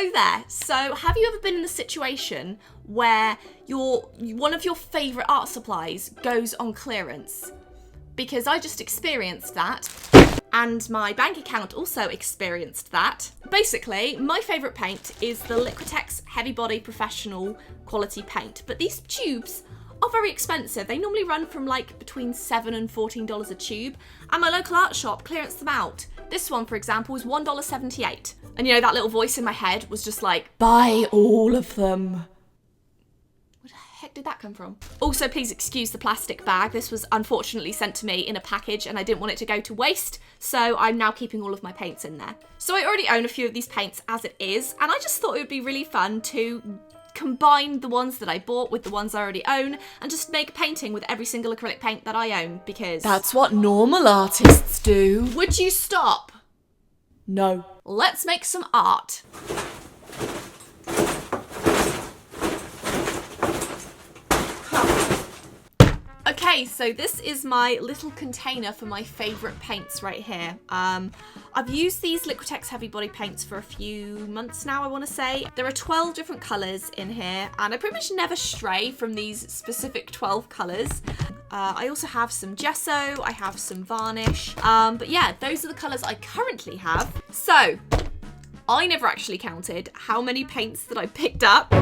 Hello there. So have you ever been in the situation where one of your favourite art supplies goes on clearance? Because I just experienced that, and my bank account also experienced that. Basically, my favourite paint is the Liquitex Heavy Body Professional Quality Paint, but these tubes are very expensive. They normally run from like between $7 and $14 a tube, and my local art shop clearanced them out. This one, for example, was $1.78. And you know, that little voice in my head was just like, buy all of them. Where the heck did that come from? Also, please excuse the plastic bag. This was unfortunately sent to me in a package and I didn't want it to go to waste, so I'm now keeping all of my paints in there. So I already own a few of these paints as it is, and I just thought it would be really fun to combine the ones that I bought with the ones I already own and just make a painting with every single acrylic paint that I own, because that's what normal artists do. Would you stop? No. Let's make some art. Okay, so this is my little container for my favourite paints right here. I've used these Liquitex Heavy Body paints for a few months now, I want to say. There are 12 different colours in here, and I pretty much never stray from these specific 12 colours. I also have some gesso, I have some varnish, but yeah, those are the colours I currently have. So, I never actually counted how many paints that I picked up.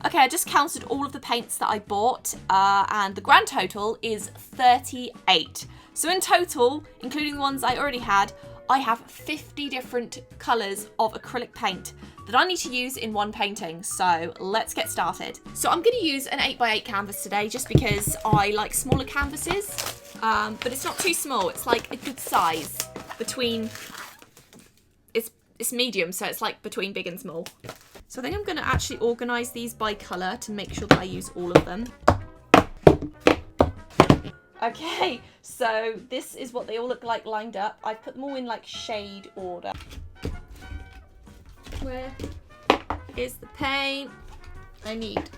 Okay, I just counted all of the paints that I bought, and the grand total is 38. So in total, including the ones I already had, I have 50 different colours of acrylic paint that I need to use in one painting. So let's get started. So I'm going to use an 8x8 canvas today just because I like smaller canvases, but it's not too small. It's like a good size between, it's medium, so it's like between big and small. So I think I'm going to actually organise these by colour to make sure that I use all of them. Okay, so this is what they all look like lined up. I've put them all in like shade order. Where is the paint I need?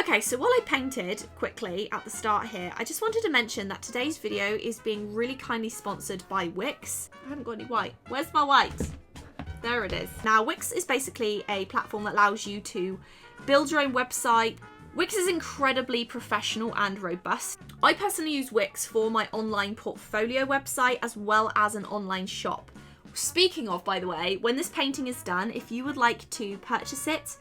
Okay, so while I painted quickly at the start here, I just wanted to mention that today's video is being really kindly sponsored by Wix. I haven't got any white. Where's my white? There it is. Now, Wix is basically a platform that allows you to build your own website. Wix is incredibly professional and robust. I personally use Wix for my online portfolio website as well as an online shop. Speaking of, by the way, when this painting is done, if you would like to purchase it,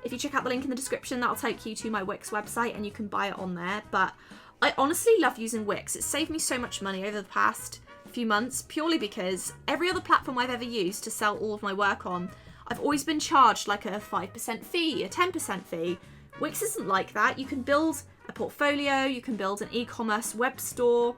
if you check out the link in the description, that'll take you to my Wix website and you can buy it on there. But I honestly love using Wix. It's saved me so much money over the past few months, purely because every other platform I've ever used to sell all of my work on, I've always been charged like a 5% fee, a 10% fee. Wix isn't like that. You can build a portfolio, you can build an e-commerce web store,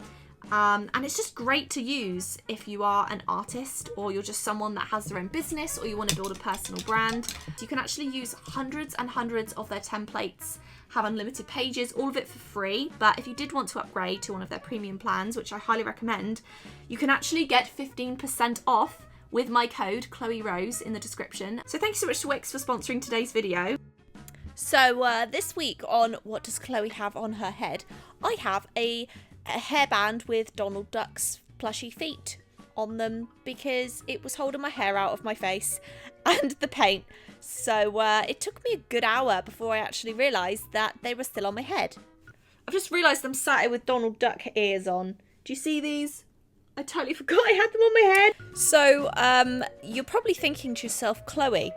and it's just great to use if you are an artist or you're just someone that has their own business or you want to build a personal brand. You can actually use hundreds and hundreds of their templates, have unlimited pages, all of it for free. But if you did want to upgrade to one of their premium plans, which I highly recommend, you can actually get 15% off with my code Chloe Rose in the description. So thank you so much to Wix for sponsoring today's video. So this week on What Does Chloe Have on Her Head, I have a hairband with Donald Duck's plushy feet on them because it was holding my hair out of my face and the paint. So it took me a good hour before I actually realised that they were still on my head. I've just realised I'm sat here with Donald Duck ears on. Do you see these? I totally forgot I had them on my head. So you're probably thinking to yourself, Chloe,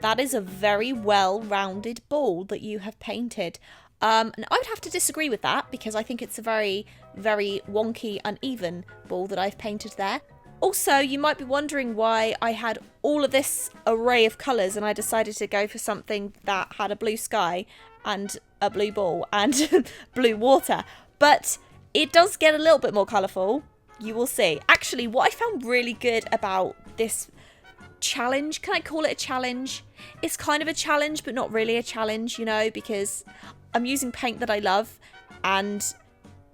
that is a very well-rounded ball that you have painted. And I would have to disagree with that because I think it's a very, very wonky, uneven ball that I've painted there. Also, you might be wondering why I had all of this array of colours and I decided to go for something that had a blue sky and a blue ball and blue water. But it does get a little bit more colourful. You will see. Actually, what I found really good about this challenge, can I call it a challenge? It's kind of a challenge, but not really a challenge, you know, because I'm using paint that I love and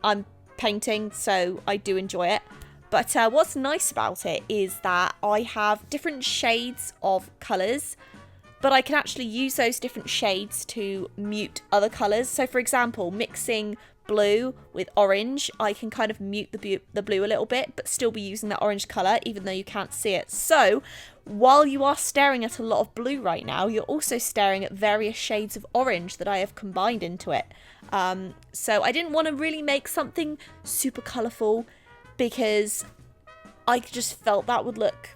I'm painting, so I do enjoy it. But what's nice about it is that I have different shades of colours but I can actually use those different shades to mute other colours. So for example, mixing blue with orange, I can kind of mute the blue a little bit, but still be using that orange colour, even though you can't see it. So while you are staring at a lot of blue right now, you're also staring at various shades of orange that I have combined into it. So I didn't want to really make something super colourful because I just felt that would look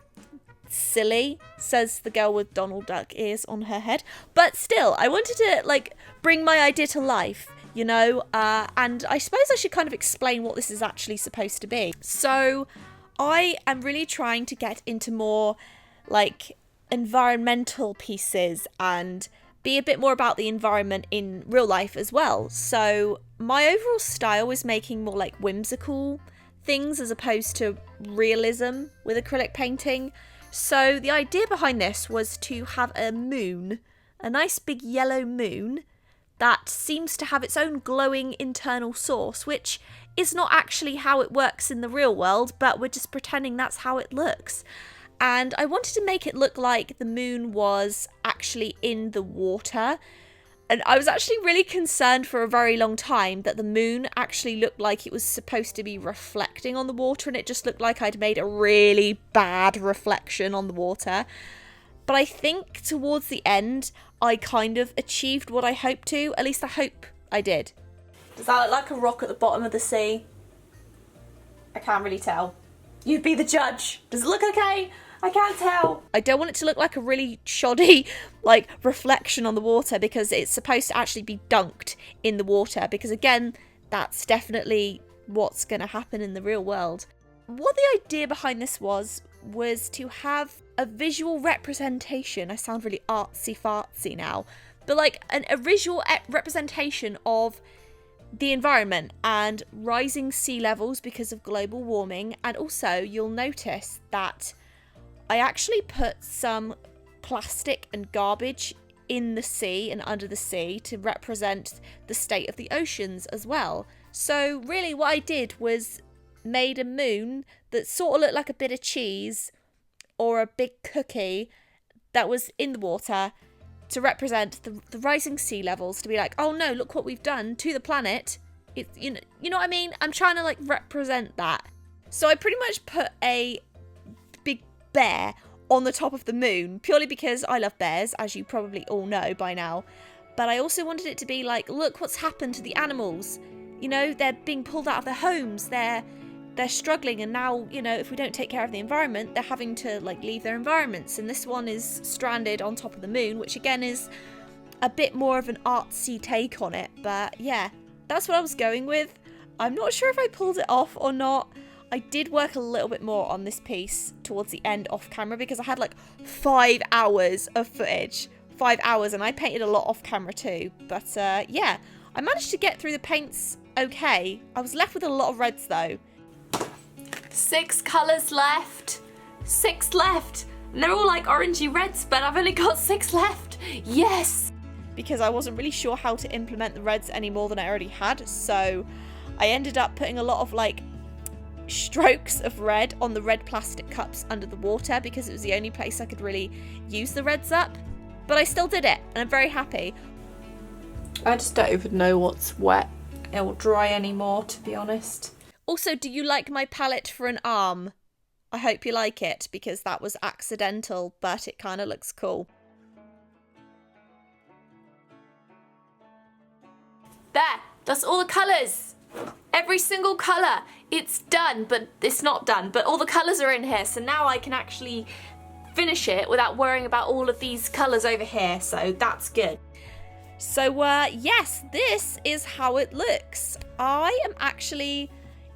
silly, says the girl with Donald Duck ears on her head. But still, I wanted to like bring my idea to life, you know, and I suppose I should kind of explain what this is actually supposed to be. So I am really trying to get into more like environmental pieces and be a bit more about the environment in real life as well. So my overall style is making more like whimsical things as opposed to realism with acrylic painting. So the idea behind this was to have a moon, a nice big yellow moon that seems to have its own glowing internal source, which is not actually how it works in the real world, but we're just pretending that's how it looks. And I wanted to make it look like the moon was actually in the water. And I was actually really concerned for a very long time that the moon actually looked like it was supposed to be reflecting on the water, and it just looked like I'd made a really bad reflection on the water. But I think towards the end, I kind of achieved what I hoped to. At least I hope I did. Does that look like a rock at the bottom of the sea? I can't really tell. You'd be the judge. Does it look okay? I can't tell. I don't want it to look like a really shoddy, like, reflection on the water, because it's supposed to actually be dunked in the water, because again, that's definitely what's going to happen in the real world. What the idea behind this was to have a visual representation. I sound really artsy-fartsy now, but like a visual representation of the environment and rising sea levels because of global warming. And also you'll notice that I actually put some plastic and garbage in the sea and under the sea to represent the state of the oceans as well. So really what I did was made a moon that sort of looked like a bit of cheese or a big cookie that was in the water to represent the rising sea levels, to be like, oh no, look what we've done to the planet. It's, you know what I mean? I'm trying to like represent that. So I pretty much put a big bear on the top of the moon purely because I love bears, as you probably all know by now. But I also wanted it to be like, look what's happened to the animals. You know, they're being pulled out of their homes. They're struggling, and now, you know, if we don't take care of the environment, they're having to like leave their environments. And this one is stranded on top of the moon, which again is a bit more of an artsy take on it. But yeah, that's what I was going with. I'm not sure if I pulled it off or not. I did work a little bit more on this piece towards the end off camera because I had like 5 hours of footage. 5 hours, and I painted a lot off camera too. But yeah, I managed to get through the paints okay. I was left with a lot of reds though. 6 colours left. 6 left. And they're all like orangey reds, but I've only got 6 left. Yes! Because I wasn't really sure how to implement the reds any more than I already had. So I ended up putting a lot of like strokes of red on the red plastic cups under the water because it was the only place I could really use the reds up. But I still did it, and I'm very happy. I just don't even know what's wet or dry anymore, to be honest. Also, do you like my palette for an arm? I hope you like it, because that was accidental, but it kind of looks cool. There, that's all the colours. Every single colour. It's done, but it's not done. But all the colours are in here, so now I can actually finish it without worrying about all of these colours over here, so that's good. So, yes, this is how it looks.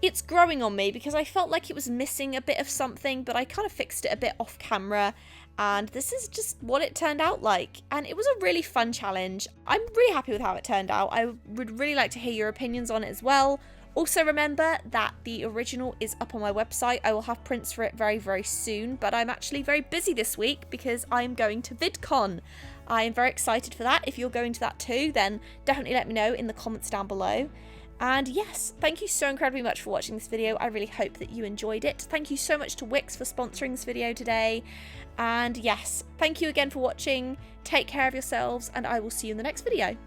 It's growing on me because I felt like it was missing a bit of something, but I kind of fixed it a bit off camera, and this is just what it turned out like. And it was a really fun challenge. I'm really happy with how it turned out. I would really like to hear your opinions on it as well. Also remember that the original is up on my website. I will have prints for it very, very soon, but I'm actually very busy this week because I'm going to VidCon. I am very excited for that. If you're going to that too, then definitely let me know in the comments down below. And yes, thank you so incredibly much for watching this video. I really hope that you enjoyed it. Thank you so much to Wix for sponsoring this video today. And yes, thank you again for watching. take care of yourselves, and I will see you in the next video.